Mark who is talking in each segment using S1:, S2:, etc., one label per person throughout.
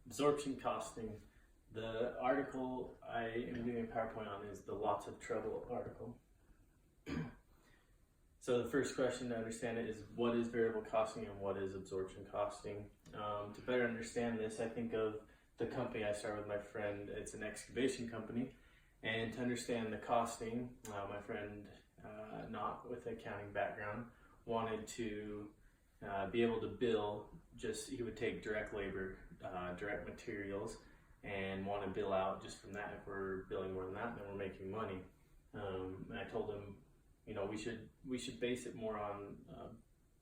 S1: Absorption costing. The article I am doing a PowerPoint on is the lots of trouble article. So the first question to understand it is, what is variable costing and what is absorption costing? To better understand this, I think of the company I started with my friend. It's an excavation company, and to understand the costing, my friend, not with an accounting background, wanted to be able to bill. He would take direct labor, direct materials, and want to bill out just from that. If we're billing more than that, then we're making money. And I told him, we should base it more on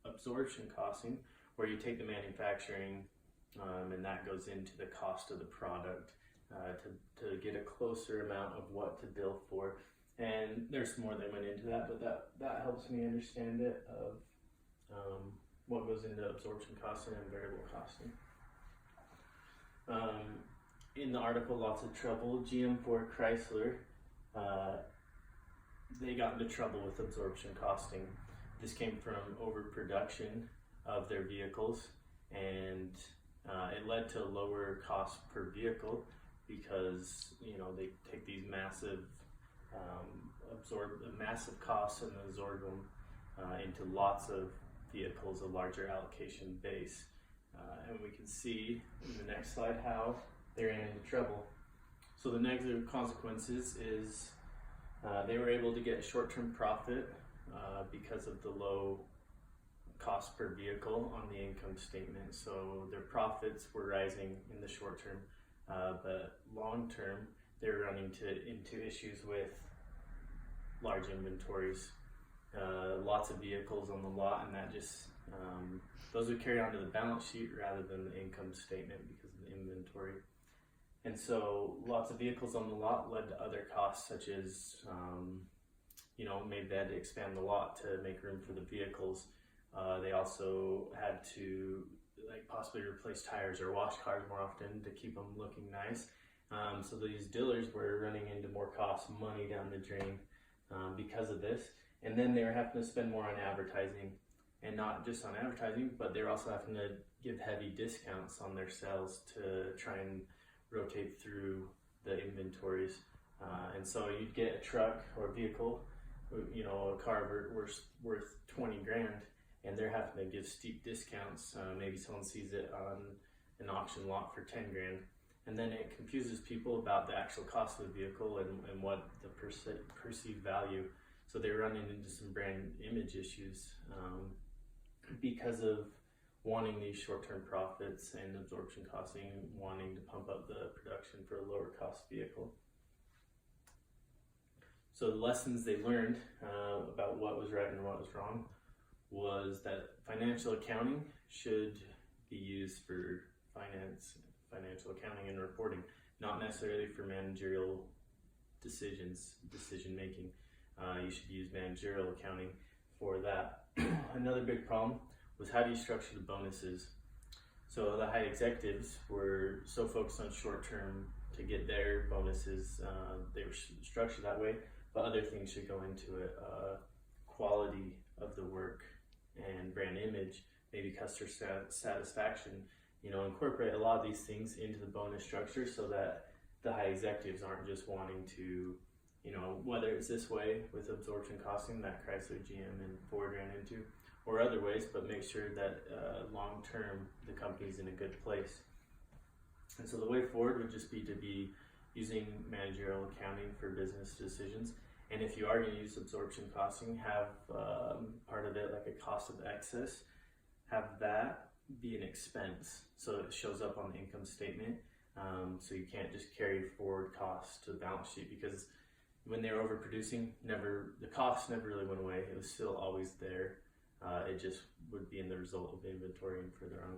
S1: absorption costing, where you take the manufacturing and that goes into the cost of the product to get a closer amount of what to bill for. And there's more that went into that, but that helps me understand it of what goes into absorption costing and variable costing. In the article, lots of trouble. GM, Ford, Chrysler, they got into trouble with absorption costing. This came from overproduction of their vehicles, and it led to a lower cost per vehicle because they take these massive massive costs and absorb them into lots of vehicles, a larger allocation base. And we can see in the next slide how they ran into trouble. So the negative consequences is they were able to get short-term profit because of the low cost per vehicle on the income statement. So their profits were rising in the short term, but long term they're running into issues with large inventories, lots of vehicles on the lot, and that just those would carry onto the balance sheet rather than the income statement because of the inventory. And so lots of vehicles on the lot led to other costs, such as maybe they had to expand the lot to make room for the vehicles. They also had to possibly replace tires or wash cars more often to keep them looking nice. So these dealers were running into more cost, money down the drain because of this. And then they were having to spend more on advertising, and not just on advertising, but they were also having to give heavy discounts on their sales to try and rotate through the inventories. And so you'd get a truck or a vehicle, a car worth 20 grand, and they're having to give steep discounts. Maybe someone sees it on an auction lot for 10 grand. And then it confuses people about the actual cost of the vehicle and what the perceived value. So they're running into some brand image issues because of wanting these short-term profits and absorption costing, wanting to pump up the production for a lower cost vehicle. So the lessons they learned about what was right and what was wrong was that financial accounting should be used for financial accounting and reporting, not necessarily for managerial decision making. You should use managerial accounting for that. Another big problem was, how do you structure the bonuses? So the high executives were so focused on short term to get their bonuses, they were structured that way, but other things should go into it. Quality of the work and brand image, maybe customer satisfaction, incorporate a lot of these things into the bonus structure so that the high executives aren't just wanting to, whether it's this way with absorption costing that Chrysler, GM, and Ford ran into, or other ways, but make sure that long term the company's in a good place. And so the way forward would just be to be using managerial accounting for business decisions. And if you are going to use absorption costing, have part of it like a cost of excess, have that be an expense so it shows up on the income statement. So you can't just carry forward costs to the balance sheet, because when they were overproducing, the cost never really went away. It was still always there. It just would be in the result of inventory and further on.